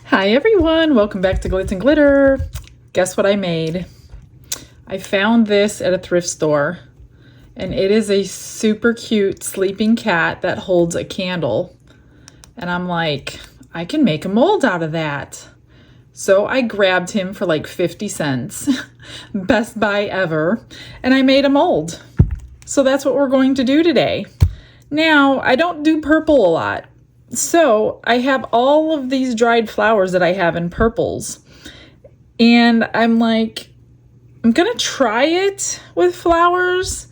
Hi everyone, welcome back to Glitz and Glitter. Guess what I made? I found this at a thrift store, and it is a super cute sleeping cat that holds a candle. And I'm like, I can make a mold out of that. So I grabbed him for like 50 cents, best buy ever, and I made a mold. So that's what we're going to do today. Now, I don't do purple a lot. So I have all of these dried flowers that I have in purples. And I'm like, I'm going to try it with flowers.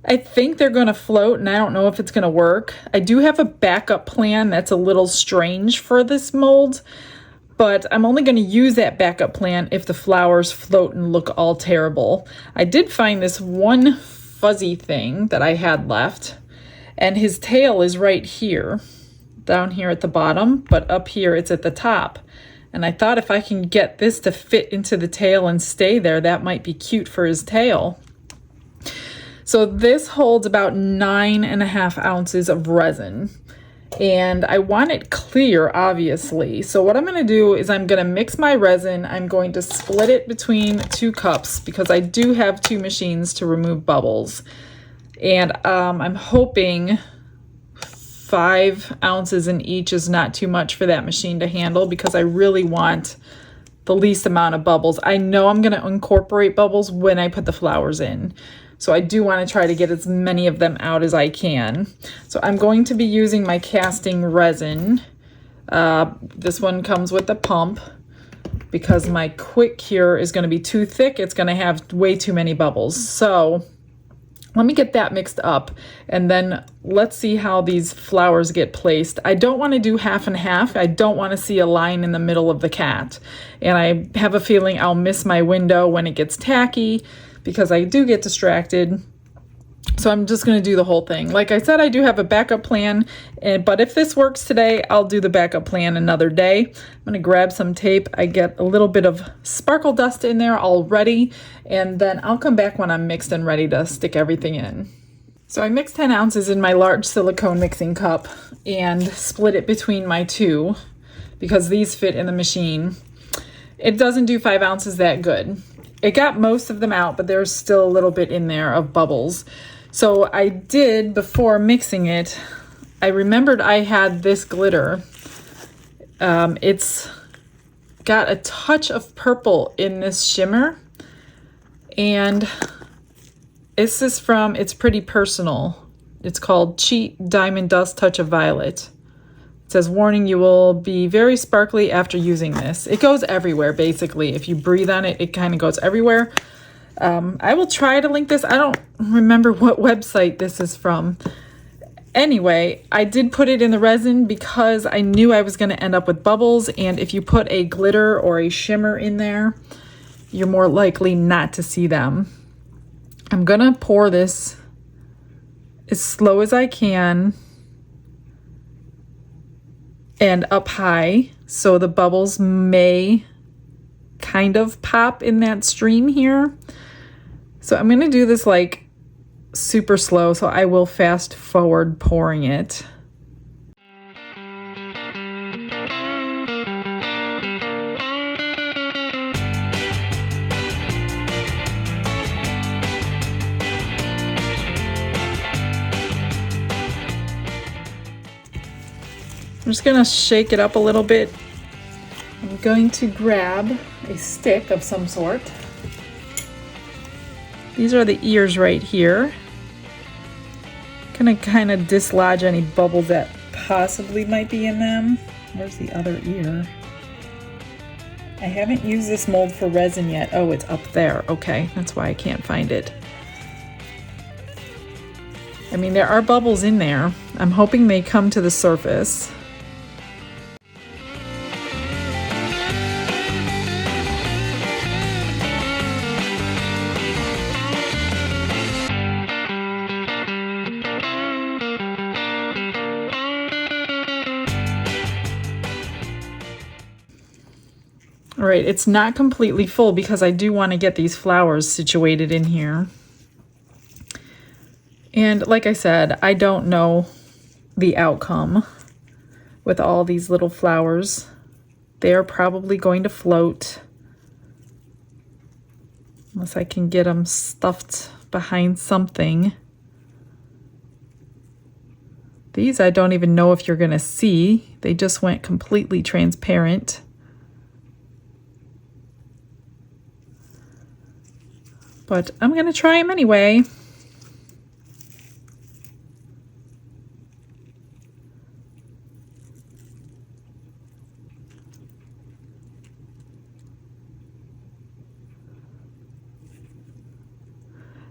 I think they're going to float, and I don't know if it's going to work. I do have a backup plan that's a little strange for this mold, but I'm only going to use that backup plan if the flowers float and look all terrible. I did find this one fuzzy thing that I had left, and his tail is right here. Down here at the bottom, but up here it's at the top. And I thought if I can get this to fit into the tail and stay there, that might be cute for his tail. So this holds about 9.5 ounces of resin. And I want it clear, obviously. So what I'm going to do is I'm going to mix my resin. I'm going to split it between 2 cups because I do have 2 machines to remove bubbles. And I'm hoping 5 ounces in each is not too much for that machine to handle because I really want the least amount of bubbles. I know I'm going to incorporate bubbles when I put the flowers in. So I do want to try to get as many of them out as I can. So I'm going to be using my casting resin. This one comes with a pump because my quick cure is going to be too thick. It's going to have way too many bubbles. So let me get that mixed up, and then let's see how these flowers get placed. I don't want to do half and half. I don't want to see a line in the middle of the cat. And I have a feeling I'll miss my window when it gets tacky because I do get distracted. So I'm just going to do the whole thing. Like I said, I do have a backup plan, but if this works today, I'll do the backup plan another day. I'm going to grab some tape. I get a little bit of sparkle dust in there already, and then I'll come back when I'm mixed and ready to stick everything in. So I mixed 10 ounces in my large silicone mixing cup and split it between my 2 because these fit in the machine. It doesn't do 5 ounces that good. It got most of them out, but there's still a little bit in there of bubbles. So I did, before mixing it, I remembered I had this glitter. It's got a touch of purple in this shimmer. And this is from It's Pretty Personal. It's called Cheat Diamond Dust Touch of Violet. It says, warning, you will be very sparkly after using this. It goes everywhere, basically. If you breathe on it, it kind of goes everywhere. I will try to link this. I don't remember what website this is from. Anyway, I did put it in the resin because I knew I was going to end up with bubbles. And if you put a glitter or a shimmer in there, you're more likely not to see them. I'm going to pour this as slow as I can and up high, so the bubbles may kind of pop in that stream here. So I'm going to do this like super slow, so I will fast forward pouring it. I'm just going to shake it up a little bit. I'm going to grab a stick of some sort. These are the ears right here. Gonna kind of dislodge any bubbles that possibly might be in them. Where's the other ear? I haven't used this mold for resin yet. Oh, it's up there. Okay, that's why I can't find it. I mean, there are bubbles in there. I'm hoping they come to the surface. All right, it's not completely full because I do want to get these flowers situated in here. And like I said, I don't know the outcome with all these little flowers they are probably going to float. Unless I can get them stuffed behind something. These I don't even know if you're going to see. They just went completely transparent. But I'm going to try them anyway.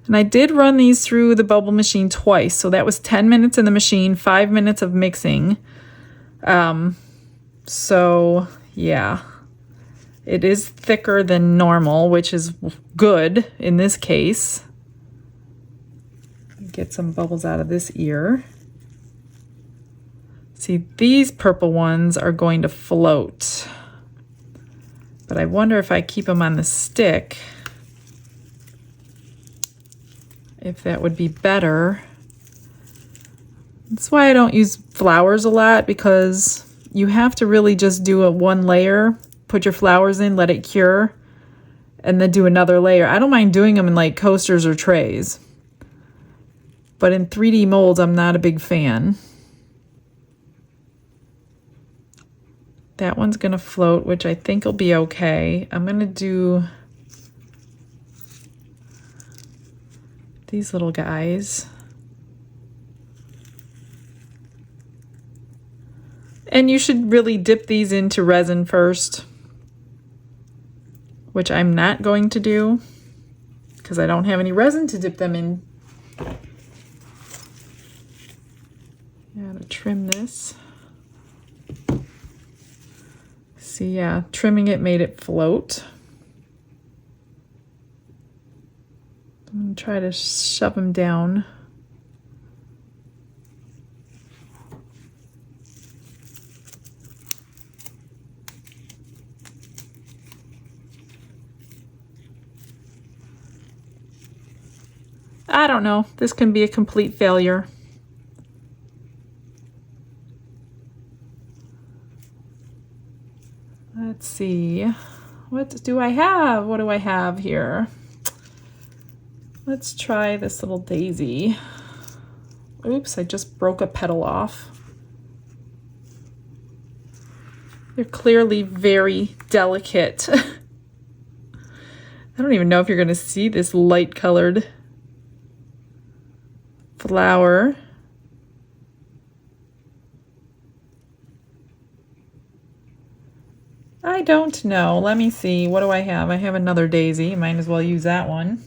And I did run these through the bubble machine twice. So that was 10 minutes in the machine, 5 minutes of mixing. So yeah, it is thicker than normal, which is good in this case. Get some bubbles out of this ear. See, these purple ones are going to float. But I wonder if I keep them on the stick, if that would be better. That's why I don't use flowers a lot, because you have to really just do a one layer, put your flowers in, let it cure, and then do another layer. I don't mind doing them in like coasters or trays, but in 3D molds, I'm not a big fan. That one's gonna float, which I think will be okay. I'm gonna do these little guys. And you should really dip these into resin first, which I'm not going to do because I don't have any resin to dip them in. Gotta trim this. See, yeah, trimming it made it float. I'm going to try to shove them down. I don't know. This can be a complete failure. Let's see. What do I have? What do I have here? Let's try this little daisy. Oops, I just broke a petal off. They're clearly very delicate. I don't even know if you're going to see this light colored flower. I don't know. Let me see. What do I have? I have another daisy. Might as well use that one.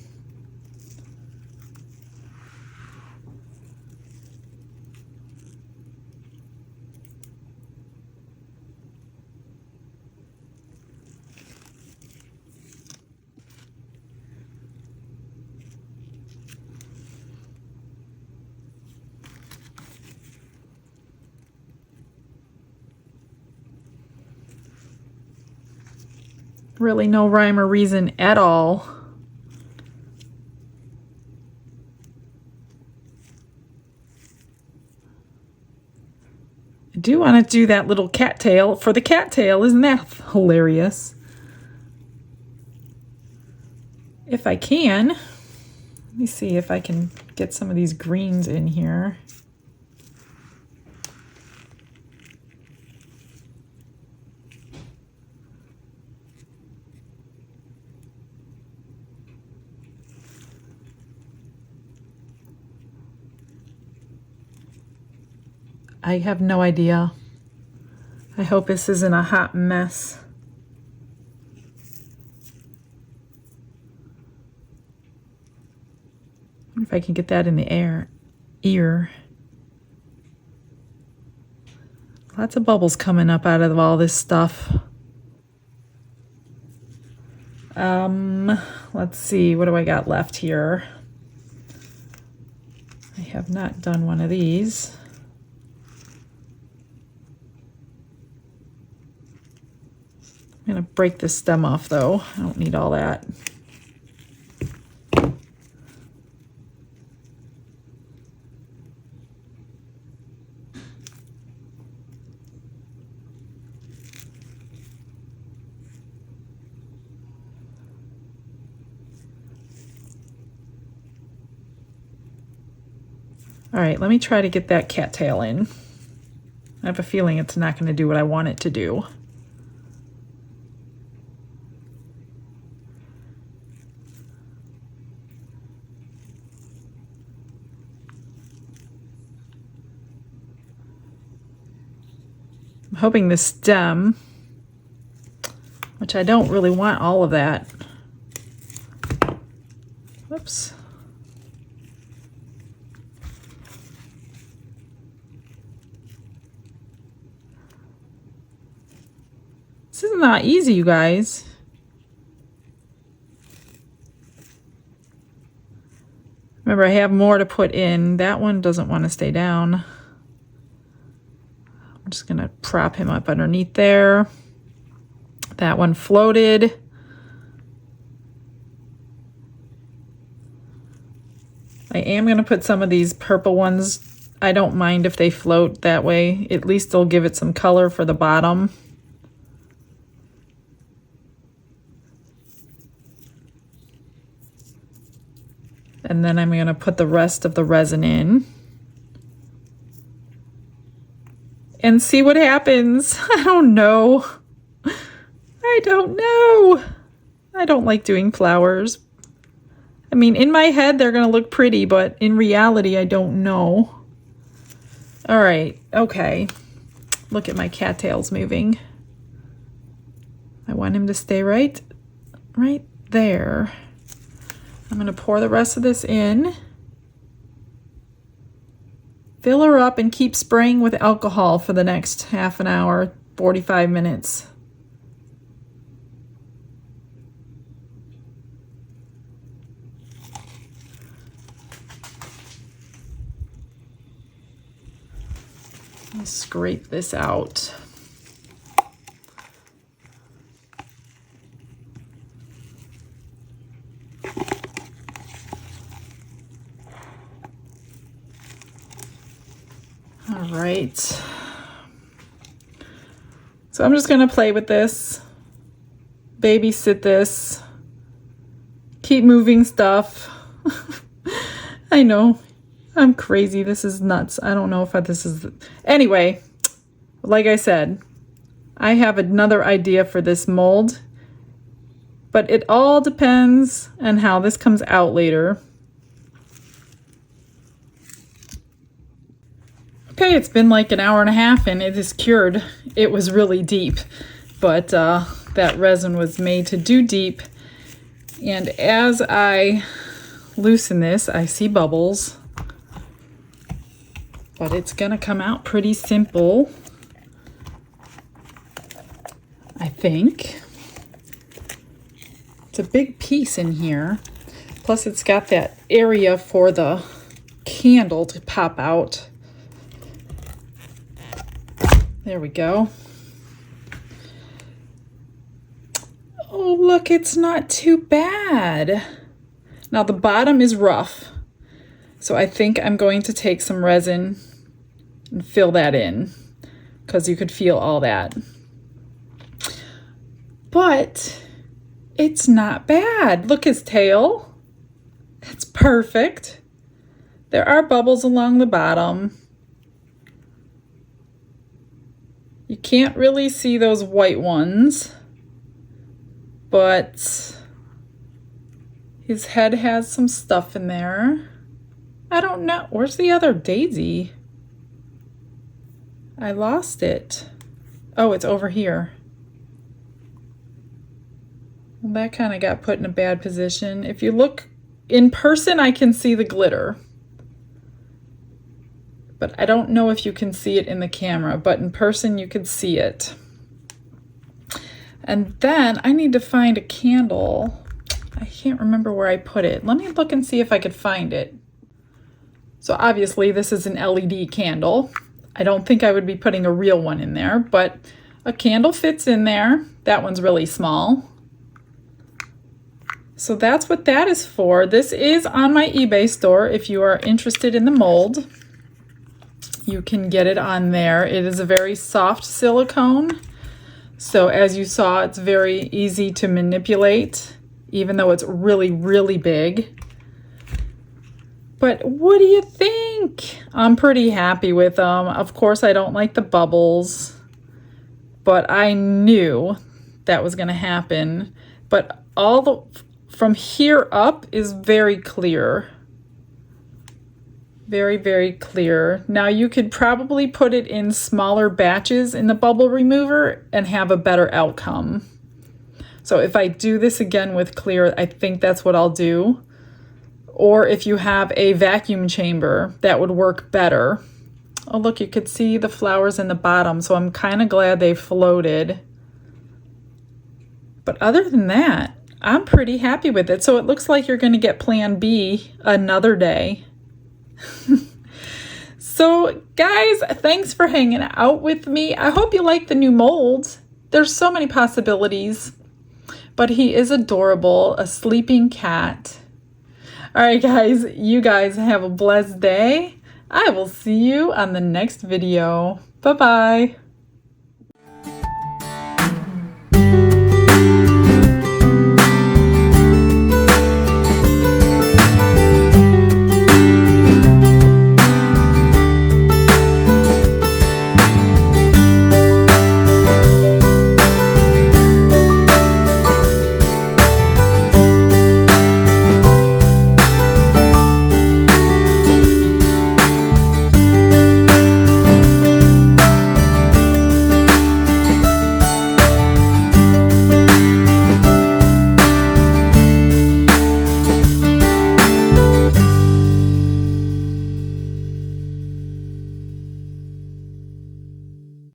Really no rhyme or reason at all. I do want to do that little cattail for the cattail. Isn't that hilarious? If I can. Let me see if I can get some of these greens in here. I have no idea. I hope this isn't a hot mess. I wonder if I can get that in the ear. Lots of bubbles coming up out of all this stuff. Let's see, what do I got left here? I have not done one of these. I'm going to break this stem off though. I don't need all that. All right, let me try to get that cattail in. I have a feeling it's not going to do what I want it to do. I'm hoping the stem, which I don't really want all of that. Whoops. This is not easy, you guys. Remember, I have more to put in. That one doesn't want to stay down. I'm just going to prop him up underneath there. That one floated. I am going to put some of these purple ones. I don't mind if they float that way. At least they'll give it some color for the bottom. And then I'm going to put the rest of the resin in and see what happens. I don't know. I don't know. I don't like doing flowers. I mean, in my head, they're going to look pretty, but in reality, I don't know. All right. Okay. Look at my cattails moving. I want him to stay right there. I'm going to pour the rest of this in. Fill her up and keep spraying with alcohol for the next half an hour, 45 minutes. Let me scrape this out. All right. So I'm just going to play with this, babysit this, keep moving stuff. I know, I'm crazy. This is nuts. I don't know if this is... Anyway, like I said, I have another idea for this mold, but it all depends on how this comes out later. Okay, it's been like an hour and a half and it is cured. It was really deep, but that resin was made to do deep. And as I loosen this, I see bubbles, but it's gonna come out pretty simple, I think. It's a big piece in here. Plus it's got that area for the candle to pop out. There we go. Oh, look, it's not too bad. Now the bottom is rough, so I think I'm going to take some resin and fill that in, because you could feel all that. But it's not bad. Look, his tail. It's perfect. There are bubbles along the bottom. You can't really see those white ones, but his head has some stuff in there. I don't know. Where's the other daisy? I lost it. Oh, it's over here. Well, that kind of got put in a bad position. If you look in person, I can see the glitter. But I don't know if you can see it in the camera, but in person you could see it. And then I need to find a candle. I can't remember where I put it. Let me look and see if I could find it. So obviously this is an LED candle. I don't think I would be putting a real one in there, but a candle fits in there. That one's really small. So that's what that is for. This is on my eBay store. If you are interested in the mold, you can get it on there. It is a very soft silicone. So as you saw, it's very easy to manipulate, even though it's really, really big. But what do you think? I'm pretty happy with them. Of course, I don't like the bubbles, but I knew that was going to happen. But from here up is very clear. Very, very clear. Now you could probably put it in smaller batches in the bubble remover and have a better outcome. So if I do this again with clear, I think that's what I'll do. Or if you have a vacuum chamber, that would work better. Oh, look, you could see the flowers in the bottom, so I'm kind of glad they floated. But other than that, I'm pretty happy with it. So it looks like you're going to get plan B another day. So guys, thanks for hanging out with me. I hope you like the new mold. There's so many possibilities, but he is adorable, a sleeping cat. All right, guys, you guys have a blessed day. I will see you on the next video. Bye-bye.